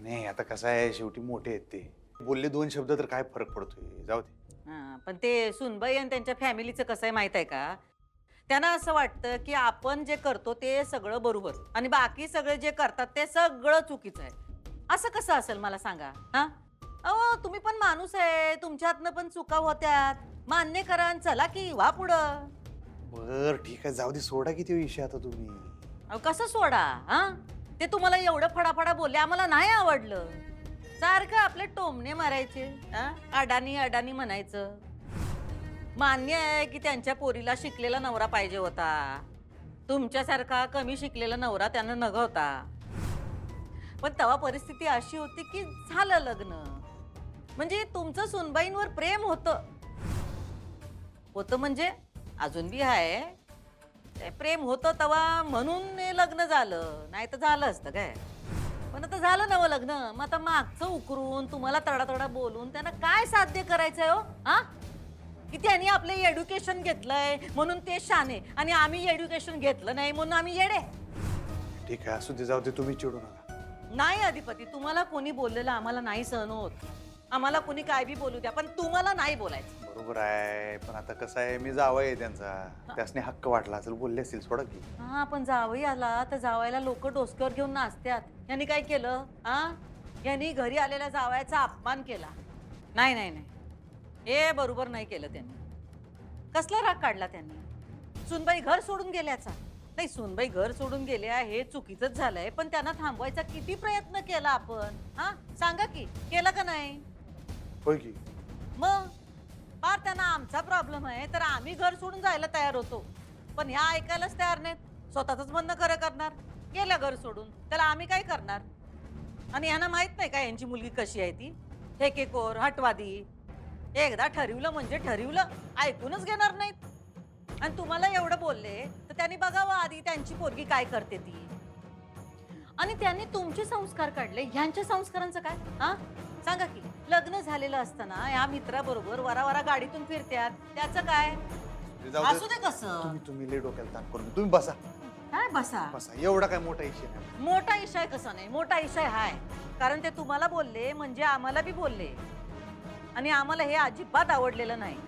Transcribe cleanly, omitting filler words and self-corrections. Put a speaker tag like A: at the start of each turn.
A: नाही आता कसं आहे, शेवटी मोठे आहेत ते. बोलले दोन शब्द तर काय फरक पडतोय, जाऊ दे.
B: पण ते सुनबाई आणि त्यांच्या फॅमिलीचं कसं आहे माहित आहे का? त्यांना असं वाटतं की आपण जे करतो ते सगळं बरोबर आणि बाकी सगळे जे करतात ते सगळं चुकीचं आहे. असं कसं असेल मला सांगा? हा, अहो तुम्ही पण माणूस आहे, तुमच्यातनं पण चुका होत्यात. मान्य करा आणि चला की वा पुढं.
A: बर ठीक आहे, जाऊ दे, सोडा किती विषय आता तुम्ही.
B: अहो कसं सोडा? हा, ते तुम्हाला एवढं फडाफडा बोलले, आम्हाला नाही आवडलं. सारखं आपले टोमणे मारायचे, हा? अडाणी अडाणी म्हणायचं. मान्य आहे की त्यांच्या पोरीला शिकलेला नवरा पाहिजे होता. तुमच्यासारखा कमी शिकलेला नवरा त्यांना नग होता. पण तेव्हा परिस्थिती अशी होती की झालं लग्न. म्हणजे तुमचं सुनबाईंवर प्रेम होतं. होतं म्हणजे अजून बी आहे. ते प्रेम होतं तेव्हा म्हणून हे लग्न झालं, नाही तर झालं असतं काय. पण आता झालं नवं लग्न, मग आता मागचं उकरून तुम्हाला तडातडा बोलून त्यांना काय साध्य करायचंय हो? हा, की त्यांनी आपले एज्युकेशन घेतलंय म्हणून ते शाने आणि आम्ही एज्युकेशन घेतलं नाही म्हणून आम्ही येडे.
A: ठीक आहे, असू दे, जाऊ दे, तुम्ही चिडू नका.
B: नाही अधिपती, तुम्हाला कोणी बोललेलं आम्हाला नाही सहन होत. आम्हाला कोणी काय बी बोलू द्या, पण तुम्हाला नाही बोलायचं.
A: बरोबर आहे, पण आता कसं आहे, मी जावं आहे त्यांचा, त्यासने हक्क वाटला असेल, बोलले असतील, सोडा की.
B: हा, पण जावई आला तर जावायला लोक डोसक्यावर घेऊन नाचतात. यांनी काय केलं? हा, यांनी घरी आलेल्या जावयाचा अपमान केला. नाही नाही नाही, हे बरोबर नाही केलं त्यांनी. कसला राग काढला त्यांनी? सुनबाई घर सोडून गेल्याचा. नाही, सुनबाई घर सोडून गेल्या हे चुकीचंच झालंय, पण त्यांना थांबवायचा किती प्रयत्न केला आपण? हा, सांगा की केला का नाही?
A: होय की.
B: मग फार त्यांना आमचा प्रॉब्लेम आहे तर आम्ही घर सोडून जायला तयार होतो, पण ह्या ऐकायलाच तयार नाहीत. स्वतःच म्हणणं खरं करणार, गेल्या घर सोडून, त्याला आम्ही काय करणार? आणि ह्यांना माहित नाही का यांची मुलगी कशी आहे ती? हेकेखोर, हटवादी. एकदा ठरवलं म्हणजे ठरवलं, ऐकूनच घेणार नाहीत. आणि तुम्हाला एवढं बोलले तर त्यांनी बघावं आधी त्यांची पोरगी काय करते ती. आणि त्यांनी तुमचे संस्कार काढले, ह्यांच्या संस्कारांचं काय? हा, सांगा की. लग्न झालेलं असताना या मित्राबरोबर वरावरा गाडीतून फिरत्यात, त्याचं काय?
A: जाऊ
B: असू
A: दे,
B: दे कसं.
A: तुम्ही लय डोक्याला ताण करून, तुम्ही बसा.
B: काय बसा?
A: बसा, एवढा काय मोठा विषय नाही.
B: मोठा इशाय कसा नाही? मोठा इशाय हाय, कारण ते तुम्हाला बोलले म्हणजे आम्हाला बी बोलले आणि आम्हाला हे अजिबात आवडलेलं नाही.